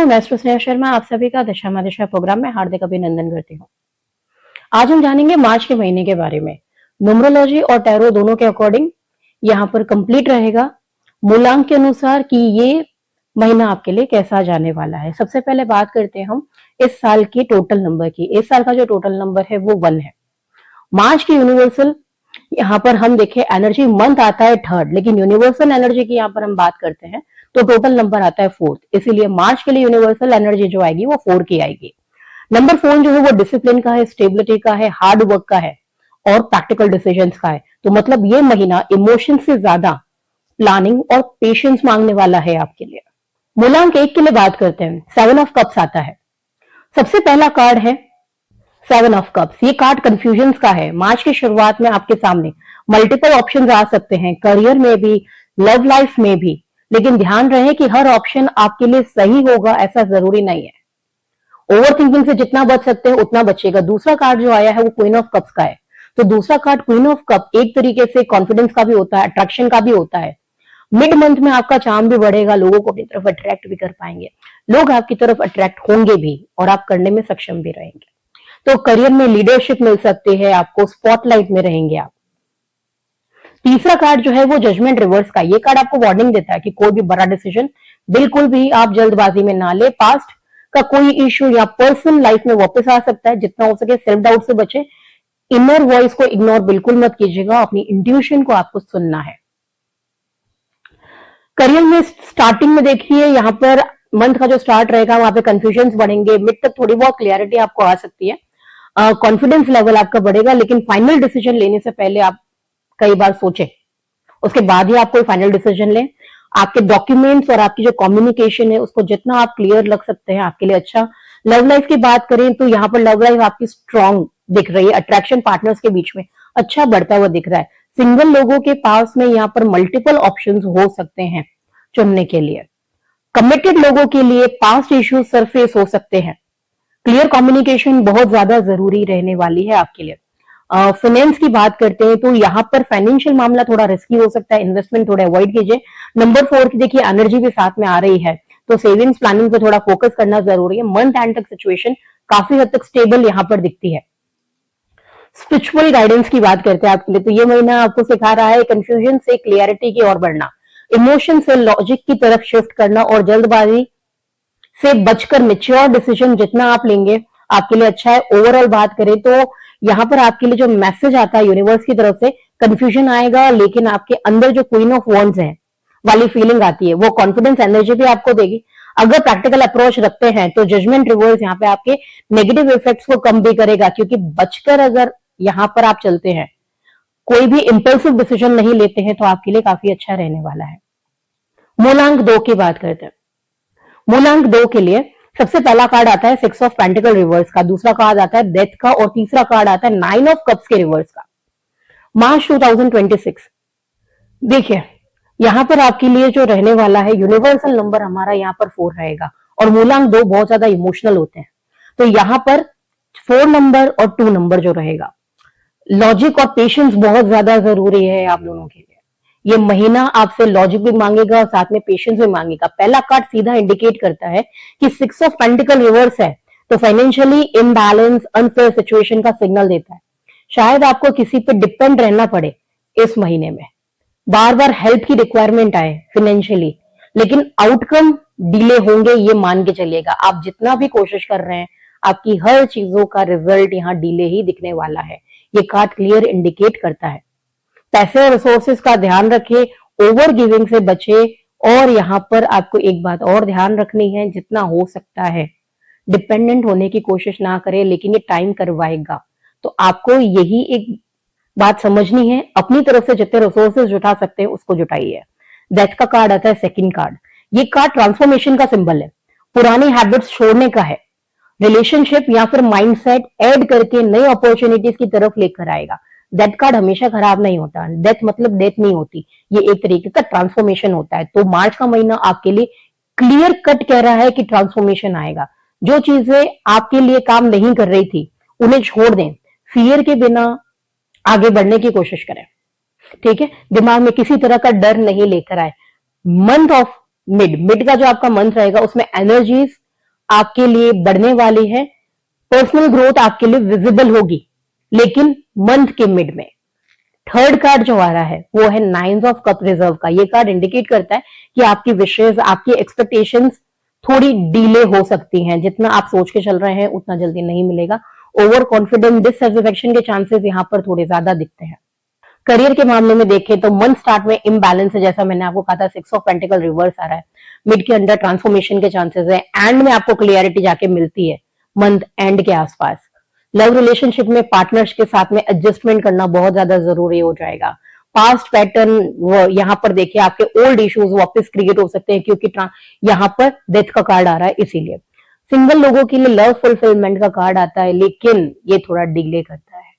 हूँ नेस्टर स्नेहा शर्मा, आप सभी का दिशा दिशा प्रोग्राम में हार्दिक अभिनंदन करती हूँ। आज हम जानेंगे मार्च के महीने के बारे में। न्यूमरोलॉजी और टैरो दोनों के अकॉर्डिंग यहाँ पर कंप्लीट रहेगा मूलांक के अनुसार कि ये महीना आपके लिए कैसा जाने वाला है। सबसे पहले बात करते हैं हम इस साल की टोटल नंबर की। इस साल का जो टोटल नंबर है वो 1 है। मार्च की यूनिवर्सल यहाँ पर हम देखें एनर्जी मंथ आता है 3rd, लेकिन यूनिवर्सल एनर्जी की यहाँ पर हम बात करते हैं तो टोटल नंबर आता है 4th। इसीलिए मार्च के लिए यूनिवर्सल एनर्जी जो आएगी वो 4 की आएगी। नंबर 4 जो है वो डिसिप्लिन का है, स्टेबिलिटी का है, हार्ड वर्क का है और प्रैक्टिकल डिसीजंस का है। तो मतलब ये महीना इमोशन से ज्यादा प्लानिंग और पेशेंस मांगने वाला है आपके लिए। मूलांक 1 के लिए बात करते हैं। 7 ऑफ कप्स आता है। सबसे पहला कार्ड है 7 ऑफ कप्स। ये कार्ड कंफ्यूजन्स का है। मार्च की शुरुआत में आपके सामने मल्टीपल ऑप्शंस आ सकते हैं, करियर में भी, लव लाइफ में भी, लेकिन ध्यान रहे कि हर ऑप्शन आपके लिए सही होगा ऐसा जरूरी नहीं है। ओवर थिंकिंग से जितना बच सकते हैं उतना बचेगा। दूसरा कार्ड जो आया है वो क्वीन ऑफ कप्स का है। तो दूसरा कार्ड क्वीन ऑफ कप एक तरीके से कॉन्फिडेंस का भी होता है, अट्रैक्शन का भी होता है। मिड मंथ में आपका चार्म भी बढ़ेगा, लोगों को अपनी तरफ अट्रैक्ट भी कर पाएंगे, लोग आपकी तरफ अट्रैक्ट होंगे भी और आप करने में सक्षम भी रहेंगे। तो करियर में लीडरशिप मिल सकती है आपको, स्पॉटलाइट में रहेंगे आप। तीसरा कार्ड जो है वो जजमेंट रिवर्स का। ये कार्ड आपको वार्निंग देता है कि कोई भी बड़ा डिसीजन बिल्कुल भी आप जल्दबाजी में ना ले। पास्ट का कोई इश्यू या पर्सनल लाइफ में वापस आ सकता है। जितना हो सके सेल्फ डाउट से बचे। इनर वॉइस को इग्नोर बिल्कुल मत कीजिएगा, अपनी इंट्यूशन को आपको सुनना है। करियर में स्टार्टिंग में देखिए यहाँ पर मंथ का जो स्टार्ट रहेगा वहां पे कंफ्यूजन बढ़ेंगे। मिड तक थोड़ी बहुत क्लियरिटी आपको आ सकती है, कॉन्फिडेंस लेवल आपका बढ़ेगा, लेकिन फाइनल डिसीजन लेने से पहले आप कई बार सोचें, उसके बाद ही आप कोई फाइनल डिसीजन लें। आपके डॉक्यूमेंट्स और आपकी जो कम्युनिकेशन है उसको जितना आप क्लियर रख सकते हैं आपके लिए अच्छा। लव लाइफ की बात करें तो यहाँ पर लव लाइफ आपकी स्ट्रांग दिख रही है। अट्रैक्शन पार्टनर्स के बीच में अच्छा बढ़ता हुआ दिख रहा है। सिंगल लोगों के पास में यहाँ पर मल्टीपल ऑप्शंस हो सकते हैं चुनने के लिए। कमिटेड लोगों के लिए पास्ट इश्यूज सरफेस हो सकते हैं। क्लियर कम्युनिकेशन बहुत ज्यादा जरूरी रहने वाली है आपके लिए। फाइनेंस की बात करते हैं तो यहाँ पर फाइनेंशियल मामला थोड़ा रिस्की हो सकता है, इन्वेस्टमेंट थोड़ा अवॉइड कीजिए। नंबर 4 की देखिए एनर्जी भी साथ में आ रही है, तो सेविंग्स प्लानिंग पे थोड़ा फोकस करना जरूरी है। मंथ एंड तक सिचुएशन काफी हद तक स्टेबल यहाँ पर दिखती है। स्पिरिचुअल गाइडेंस की बात करते हैं आपके लिए तो ये महीना आपको सिखा रहा है कंफ्यूजन से क्लियरिटी की ओर बढ़ना, इमोशन से लॉजिक की तरफ शिफ्ट करना और जल्दबाजी से बचकर मेच्योर डिसीजन जितना आप लेंगे आपके लिए अच्छा है। ओवरऑल बात करें तो यहाँ पर आपके लिए जो मैसेज आता है यूनिवर्स की तरफ से, कंफ्यूजन आएगा लेकिन आपके अंदर जो क्वीन ऑफ वॉन्ड्स है वाली फीलिंग आती है वो कॉन्फिडेंस एनर्जी भी आपको देगी। अगर प्रैक्टिकल अप्रोच रखते हैं तो जजमेंट रिवर्स यहाँ पे आपके नेगेटिव इफेक्ट्स को कम भी करेगा, क्योंकि बचकर अगर यहाँ पर आप चलते हैं, कोई भी इंपल्सिव डिसीजन नहीं लेते हैं तो आपके लिए काफी अच्छा रहने वाला है। मूलांक 2 की बात करते हैं। मूलांक 2 के लिए सबसे पहला कार्ड आता है 6 ऑफ पेंटिकल रिवर्स का, दूसरा कार्ड आता है डेथ का और तीसरा कार्ड आता है 9 ऑफ कप्स के रिवर्स का। मार्च 2026 देखिए यहां पर आपके लिए जो रहने वाला है यूनिवर्सल नंबर हमारा यहाँ पर 4 रहेगा और मूलांक 2 बहुत ज्यादा इमोशनल होते हैं। तो यहाँ पर 4 नंबर और 2 नंबर जो रहेगा, लॉजिक और पेशेंस बहुत ज्यादा जरूरी है आप दोनों के लिए। ये महीना आपसे लॉजिक भी मांगेगा और साथ में पेशेंस भी मांगेगा। पहला कार्ड सीधा इंडिकेट करता है कि 6 ऑफ पेंटिकल रिवर्स है, तो फाइनेंशियली इम्बैलेंस, अनफेयर सिचुएशन का सिग्नल देता है। शायद आपको किसी पे डिपेंड रहना पड़े इस महीने में, बार बार हेल्प की रिक्वायरमेंट आए फाइनेंशियली, लेकिन आउटकम डिले होंगे ये मान के चलिएगा। आप जितना भी कोशिश कर रहे हैं आपकी हर चीजों का रिजल्ट यहाँ डिले ही दिखने वाला है। ये कार्ड क्लियर इंडिकेट करता है। पैसे और रिसोर्सेज का ध्यान रखिए, ओवर गिविंग से बचे और यहाँ पर आपको एक बात और ध्यान रखनी है, जितना हो सकता है डिपेंडेंट होने की कोशिश ना करें, लेकिन ये टाइम करवाएगा। तो आपको यही एक बात समझनी है, अपनी तरफ से जितने रिसोर्सेज जुटा सकते हैं उसको जुटाइए। डेथ का कार्ड आता है सेकंड कार्ड। ये कार्ड ट्रांसफॉर्मेशन का सिंबल है, पुरानी हैबिट्स छोड़ने का है, रिलेशनशिप या फिर माइंडसेट ऐड करके नई अपॉर्चुनिटीज की तरफ लेकर आएगा। डेथ कार्ड हमेशा खराब नहीं होता, डेथ मतलब डेथ नहीं होती, ये एक तरीके का ट्रांसफॉर्मेशन होता है। तो मार्च का महीना आपके लिए क्लियर कट कह रहा है कि ट्रांसफॉर्मेशन आएगा। जो चीजें आपके लिए काम नहीं कर रही थी उन्हें छोड़ दें, फियर के बिना आगे बढ़ने की कोशिश करें, ठीक है। दिमाग में किसी तरह का डर नहीं लेकर आए। मंथ ऑफ मिड का जो आपका मंथ रहेगा उसमें एनर्जीज आपके लिए बढ़ने वाली है, पर्सनल ग्रोथ आपके लिए विजिबल होगी, लेकिन मंथ के मिड में। थर्ड कार्ड जो आ रहा है वो है नाइन्स ऑफ कप रिजर्व का। ये कार्ड इंडिकेट करता है कि आपकी विशेष, आपकी एक्सपेक्टेशंस थोड़ी डिले हो सकती हैं, जितना आप सोच के चल रहे हैं उतना जल्दी नहीं मिलेगा। ओवर कॉन्फिडेंस, डिससेटिस्फैक्शन के चांसेस यहाँ पर थोड़े ज्यादा दिखते हैं। करियर के मामले में देखें तो मंथ स्टार्ट में इम्बैलेंस है, जैसा मैंने आपको कहा था, 6 ऑफ पेंटिकल रिवर्स आ रहा है, मिड के अंदर ट्रांसफॉर्मेशन के चांसेस है, एंड में आपको क्लियरिटी जाके मिलती है मंथ एंड के आसपास। लव रिलेशनशिप में पार्टनर्स के साथ में एडजस्टमेंट करना बहुत ज्यादा जरूरी हो जाएगा। पास्ट पैटर्न यहाँ पर देखिए, आपके ओल्ड इश्यूज वापस क्रिएट हो सकते हैं, क्योंकि यहाँ पर डेथ का कार्ड आ रहा है। इसीलिए सिंगल लोगों के लिए लव फुलफिलमेंट का कार्ड आता है, लेकिन ये थोड़ा डिले करता है।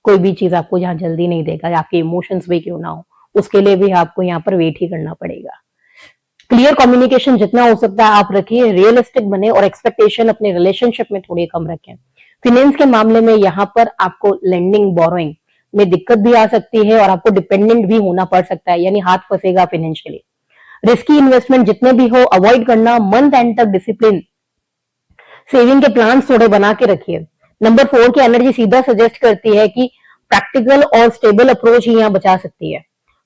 कोई भी चीज आपको यहाँ जल्दी नहीं देगा, आपके इमोशंस भी क्यों ना हो, उसके लिए भी आपको यहाँ पर वेट ही करना पड़ेगा। क्लियर कम्युनिकेशन जितना हो सकता है आप रखिए, रियलिस्टिक बने और एक्सपेक्टेशन अपने रिलेशनशिप में थोड़ी कम रखें। फिनेंस के मामले में यहाँ पर आपको लेंडिंग बोरोइंग में दिक्कत भी आ सकती है और आपको डिपेंडेंट भी होना पड़ सकता है, यानी हाथ फंसेगा फाइनेंशियली। रिस्की इन्वेस्टमेंट जितने भी हो अवॉइड करना। मंथ एंड तक डिसिप्लिन, सेविंग के प्लान थोड़े बना के रखिए। नंबर 4 की एनर्जी सीधा सजेस्ट करती है कि प्रैक्टिकल और स्टेबल अप्रोच ही यहाँ बचा सकती है।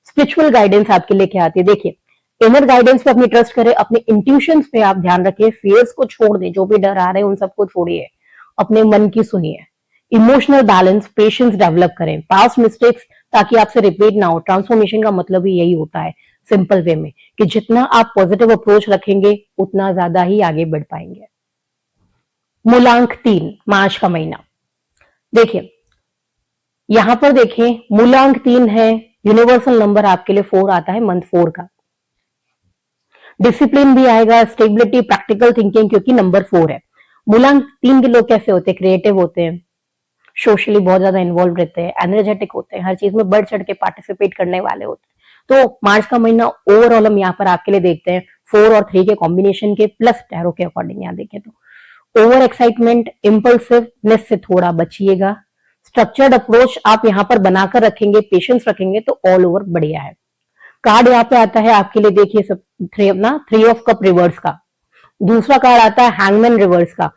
स्पिरिचुअल गाइडेंस आपके लिए क्या आती है, देखिए इनर गाइडेंस पे अपनी ट्रस्ट करें, अपने इंट्यूशंस पे आप ध्यान रखें, फियर्स को छोड़ दें, जो भी डर आ रहे हैं उन सबको छोड़िए, अपने मन की सुनिए। इमोशनल बैलेंस, पेशेंस डेवलप करें, पास्ट मिस्टेक्स ताकि आपसे रिपीट ना हो। ट्रांसफॉर्मेशन का मतलब ही यही होता है सिंपल वे में, कि जितना आप पॉजिटिव अप्रोच रखेंगे उतना ज्यादा ही आगे बढ़ पाएंगे। मूलांक 3, मार्च का महीना देखिए, यहां पर देखिए मूलांक 3 है, यूनिवर्सल नंबर आपके लिए 4 आता है, मंथ 4 का। डिसिप्लिन भी आएगा, स्टेबिलिटी, प्रैक्टिकल थिंकिंग, क्योंकि नंबर 4 है। मूलांक 3 के लोग कैसे होते हैं, क्रिएटिव होते हैं, सोशली बहुत ज्यादा इन्वॉल्व रहते हैं, एनर्जेटिक होते हैं, हर चीज में बढ़ चढ़ के पार्टिसिपेट करने वाले होते हैं। तो मार्च का महीना ओवरऑल हम यहाँ पर आपके लिए देखते हैं 4 और 3 के कॉम्बिनेशन के प्लस टैरो के अकॉर्डिंग यहाँ देखें तो ओवर एक्साइटमेंट, इम्पल्सिवनेस से थोड़ा बचिएगा। स्ट्रक्चर्ड अप्रोच आप यहाँ पर बनाकर रखेंगे, पेशेंस रखेंगे तो ऑल ओवर बढ़िया है। कार्ड यहाँ पे आता है आपके लिए, देखिए सब 3 ऑफ कप रिवर्स का। दूसरा कार्ड आता है हैंगमैन रिवर्स का।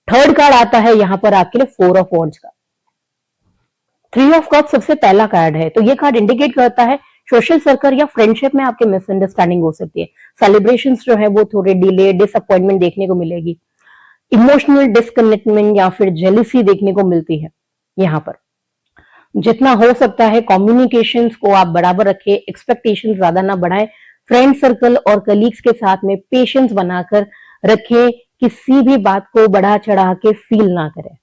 थर्ड कार्ड आता है यहाँ पर आपके लिए 4 ऑफ वॉन्ड्स का। 3 ऑफ कप सबसे पहला कार्ड है, तो ये कार्ड इंडिकेट करता है सोशल सर्कल या फ्रेंडशिप में आपके मिसअंडरस्टैंडिंग हो सकती है। सेलिब्रेशंस जो है वो थोड़े डिले, डिसअपॉइंटमेंट देखने को मिलेगी। इमोशनल डिस्कनेक्टमेंट या फिर जेलिसी देखने को मिलती है। यहाँ पर जितना हो सकता है कम्युनिकेशंस को आप बराबर रखें, एक्सपेक्टेशन ज्यादा ना बढ़ाएं। फ्रेंड सर्कल और कलीग्स के साथ में पेशेंस बनाकर रखें, किसी भी बात को बढ़ा चढ़ा के फील ना करें,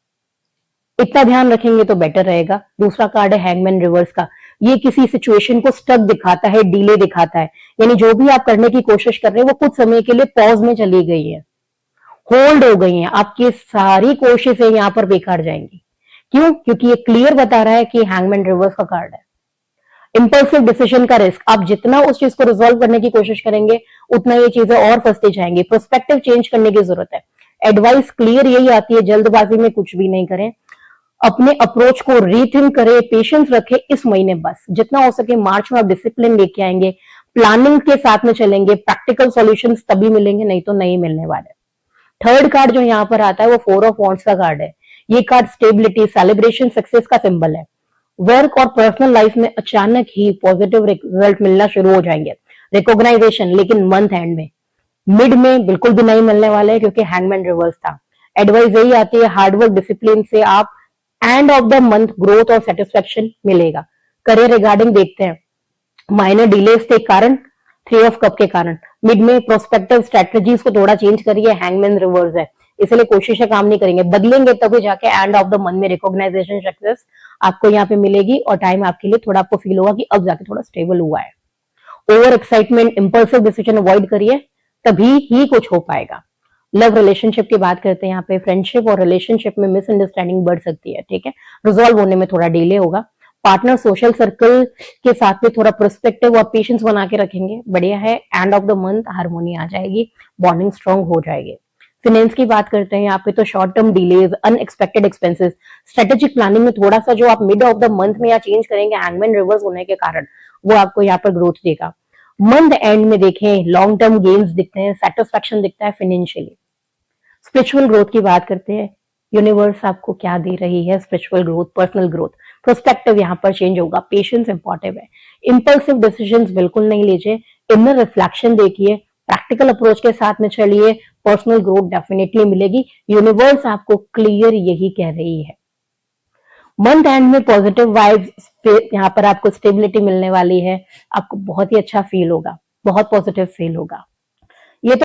इतना ध्यान रखेंगे तो बेटर रहेगा। दूसरा कार्ड है हैंगमैन रिवर्स का। ये किसी सिचुएशन को स्टक दिखाता है, डिले दिखाता है, यानी जो भी आप करने की कोशिश कर रहे हैं वो कुछ समय के लिए पॉज में चली गई है, होल्ड हो गई है, आपकी सारी कोशिशें यहाँ पर बेकार जाएंगी। क्यों? क्योंकि ये क्लियर बता रहा है कि हैंगमैन रिवर्स का कार्ड है। इंपल्सिव डिसीजन का रिस्क, आप जितना उस चीज को रिजॉल्व करने की कोशिश करेंगे उतना ये चीजें और फंसती जाएंगी। प्रोस्पेक्टिव चेंज करने की जरूरत है। एडवाइस क्लियर यही आती है, जल्दबाजी में कुछ भी नहीं करें, अपने अप्रोच को रीथिंक करें, पेशेंस रखें इस महीने। बस जितना हो सके मार्च में आप डिसिप्लिन लेके आएंगे, प्लानिंग के साथ में चलेंगे, प्रैक्टिकल सॉल्यूशंस तभी मिलेंगे, नहीं तो नहीं मिलने वाले। थर्ड कार्ड जो यहाँ पर आता है वो 4 ऑफ वॉन्ड्स का कार्ड है। ये कार्ड स्टेबिलिटी, सेलिब्रेशन, सक्सेस का सिंबल है। वर्क और पर्सनल लाइफ में अचानक ही पॉजिटिव रिजल्ट मिलना शुरू हो जाएंगे, रिकॉग्नाइजेशन, लेकिन मंथ एंड में, मिड में बिल्कुल भी नहीं मिलने वाले, क्योंकि हैंगमैन रिवर्स था। एडवाइस यही आती है, हार्डवर्क, डिसिप्लिन से आप and of the month growth और सेटिस्फेक्शन मिलेगा। करियर रिगार्डिंग देखते हैं, माइनर डिलेस के कारण, 3 ऑफ कप के कारण, मिड में प्रोस्पेक्टिव स्ट्रेटजीज को थोड़ा चेंज करिए, हैंगमैन रिवर्स है, इसलिए कोशिशें काम नहीं करेंगे, बदलेंगे तभी जाके एंड ऑफ द मंथ में रिकॉग्नाइजेशन, सक्सेस आपको यहाँ पे मिलेगी और टाइम आपके लिए थोड़ा आपको फील होगा कि अब जाके थोड़ा स्टेबल हुआ है। Over excitement, impulsive decision avoid करिए, तभी ही कुछ हो पाएगा। लव रिलेशनशिप की बात करते हैं, यहाँ पे फ्रेंडशिप और रिलेशनशिप में मिसअंडरस्टैंडिंग बढ़ सकती है, ठीक है, रिजॉल्व होने में थोड़ा डिले होगा। पार्टनर, सोशल सर्कल के साथ में थोड़ा पर्सपेक्टिव और पेशेंस बना के रखेंगे, बढ़िया है। End of the month harmony आ जाएगी, बॉन्डिंग स्ट्रांग हो जाएगी। फाइनेंस की बात करते हैं यहाँ पे, तो short term delays, unexpected expenses, strategic planning में थोड़ा सा जो आप मिड ऑफ द मंथ में या चेंज करेंगे हैंगमैन रिवर्स होने के कारण, वो आपको यहाँ पर ग्रोथ देगा। मंथ एंड में देखें लॉन्ग टर्म गेन्स दिखते हैं, सेटिस्फेक्शन दिखता है फाइनेंशियली। स्पिरिचुअल ग्रोथ की बात करते हैं, यूनिवर्स आपको क्या दे रही है, spiritual growth, personal growth, prospective यहाँ पर चेंज होगा, पेशेंस इंपॉर्टेंट है, इंपल्सिव डिसीजंस बिल्कुल नहीं लीजिए, इनर रिफ्लेक्शन देखिए, प्रैक्टिकल अप्रोच के साथ में चलिए, पर्सनल ग्रोथ डेफिनेटली मिलेगी, यूनिवर्स आपको क्लियर यही कह रही है। मंथ एंड में पॉजिटिव वाइब्स, यहाँ पर आपको स्टेबिलिटी मिलने वाली है, आपको बहुत ही अच्छा फील होगा, बहुत पॉजिटिव फील होगा। ये तो